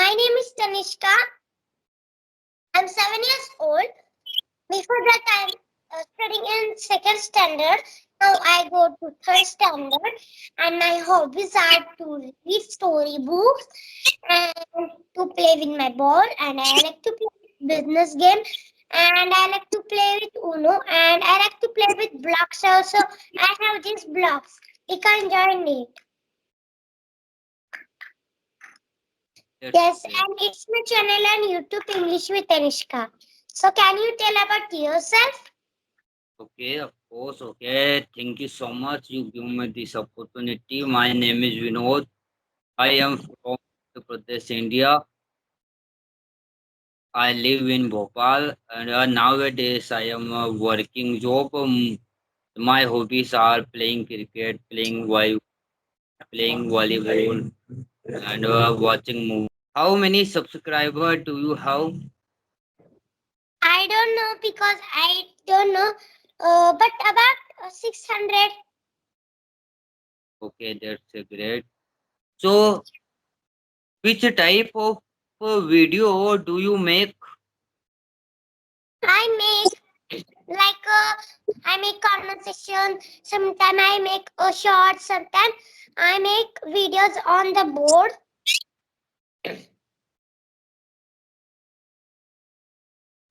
My name is Tanishka. I'm 7 years old. Before that, I'm studying in second standard. Now I go to third standard, and my hobbies are to read storybooks and to play with my ball. And I like to play business game, and I like to play with Uno, and I like to play with blocks also. I have these blocks. You can join it. That's Yes, great. and it's my channel on YouTube English with Tanishka. So can you tell about yourself? Okay, of course. Okay, thank you so much. You give me this opportunity. My name is Vinod. I am from Uttar Pradesh, India. I live in Bhopal, and nowadays I am working job. My hobbies are playing cricket, playing volleyball, and watching movies. How many subscribers do you have? I don't know because I don't know, but about 600. Okay, that's great. So, which type of video do you make? I make I make conversation. Sometimes I make a short. Sometimes I make videos on the board.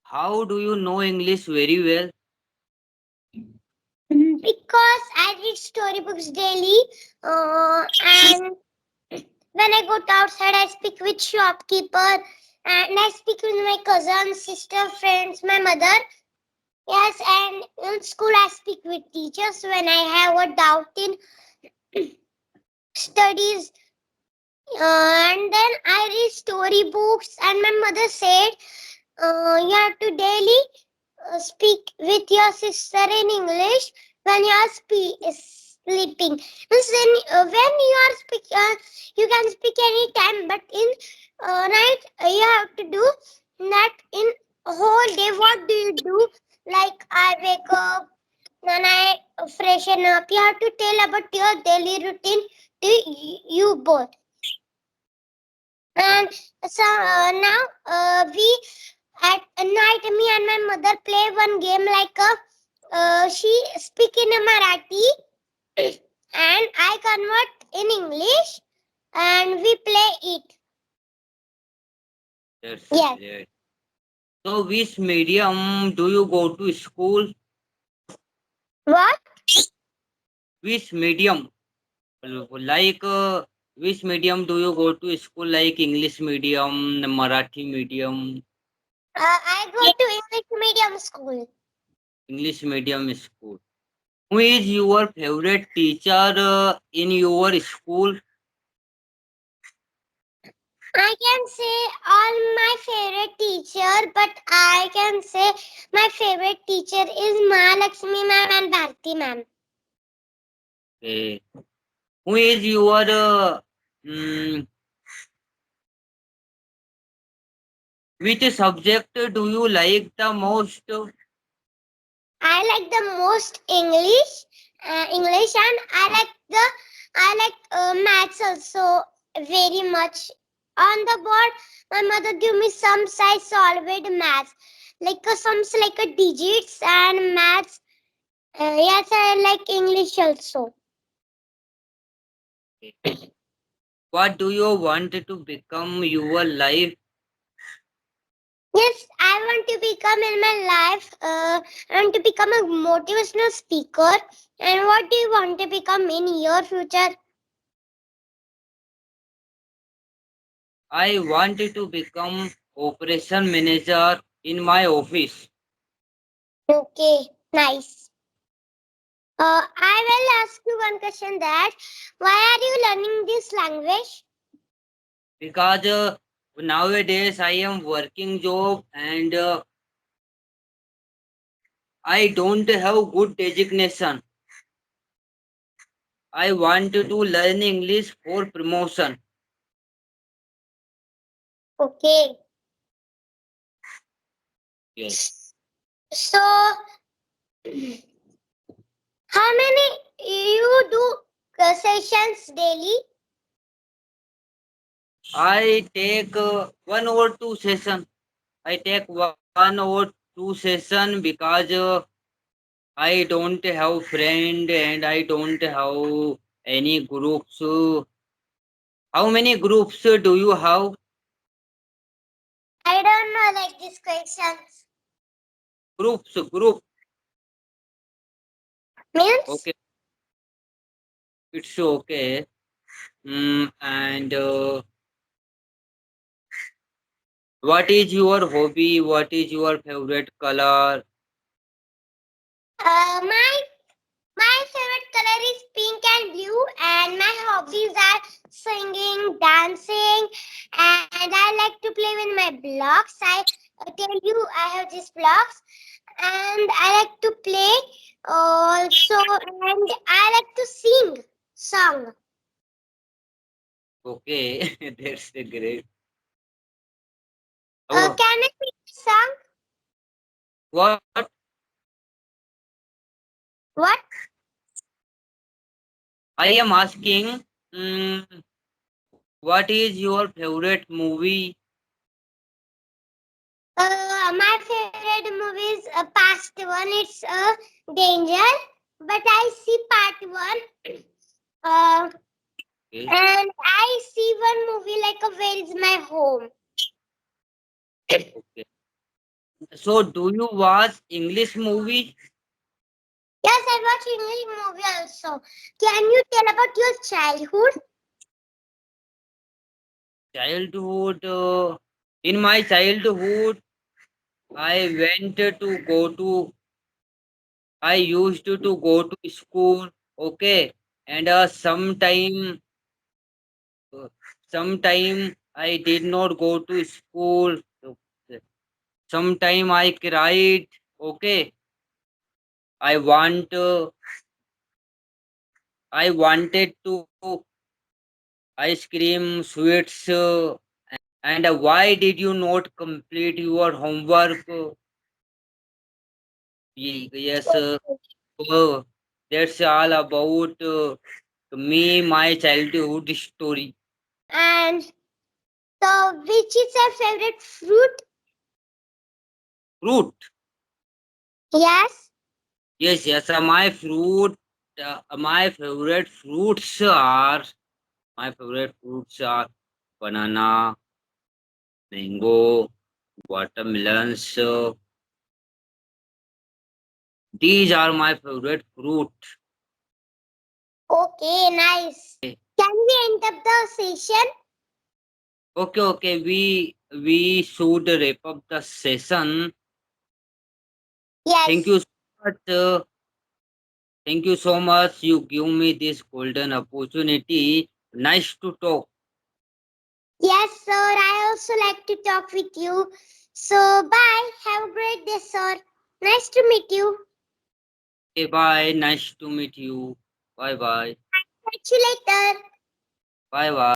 How do you know English very well? Because I read storybooks daily, and when I go to outside, I speak with shopkeeper, and I speak with my cousin, sister, friends, my mother. Yes, and in school I speak with teachers when I have a doubt in studies. And then I read storybooks, and my mother said, you have to daily speak with your sister in English when you are sleeping. Means when you are you can speak any time, but in night you have to do that in whole day. What do you do? Like I wake up, then I freshen up. You have to tell about your daily routine to you both. And so now we at night me and my mother play one game like a she speak in a Marathi and I convert in English and we play it. That's Yes. great. So, which medium do you go to school? What? Which medium? Like, which medium do you go to school? Like English medium, Marathi medium, I go to English medium school. English medium school. Who is your favorite teacher in your school? I can say all my favorite teacher, but I can say my favorite teacher is Mahalakshmi ma'am and Bharti ma'am. Okay. Who is your mm, which subject do you like the most? I like the most English, and I like maths also very much. On the board, my mother give me some size solved maths, like some like digits and maths. Yes, I like English also. What do you want to become your life? Yes, I want to become in my life. I want to become a motivational speaker. And what do you want to become in your future? I wanted to become operation manager in my office Okay, nice. I will ask you one question that why are you learning this language? because nowadays I am working job and I don't have good designation. I want to learn English for promotion. Okay. Yes. So how many you do sessions daily? I take 1 or 2 session. I take 1 or 2 session because I don't have friend and I don't have any groups. How many groups do you have? I don't know like these questions. Group. Means? Okay, it's okay. And what is your hobby? What is your favorite color? My favorite color is pink and blue, and my hobbies are singing, dancing, and I like to play with my blocks. I tell you, I have these blocks, and I like to play also, and I like to sing song. Okay, that's a great. Oh, Can I sing a song? what? What? I am asking, what is your favorite movie? My favorite movie is past one. It's danger, but I see part one. Uh, Okay, And I see one movie like a Where is My Home. okay. So, do you watch English movie? Yes, I watch English movie also. Can you tell about your childhood? Childhood. In my childhood, I went to go to. I used to go to school. Okay, and uh, sometime I did not go to school. Okay. Sometime I cried. Okay, I want. I wanted to ice cream, sweets, and why did you not complete your homework? Yes, that's all about me, my childhood story. And so, which is your favorite fruit? Fruit. Yes. Yes. My fruit. My favorite fruits are banana, mango, watermelons. These are my favorite fruit. Okay, nice. Can we end up the session? Okay. We should wrap up the session. Thank you Yes. so much. Thank you so much. You give me this golden opportunity. Nice to talk. Yes, sir. I also like to talk with you. So, bye. Have a great day, sir. Nice to meet you. Okay, bye. Nice to meet you. Bye bye. Catch you later. Bye bye.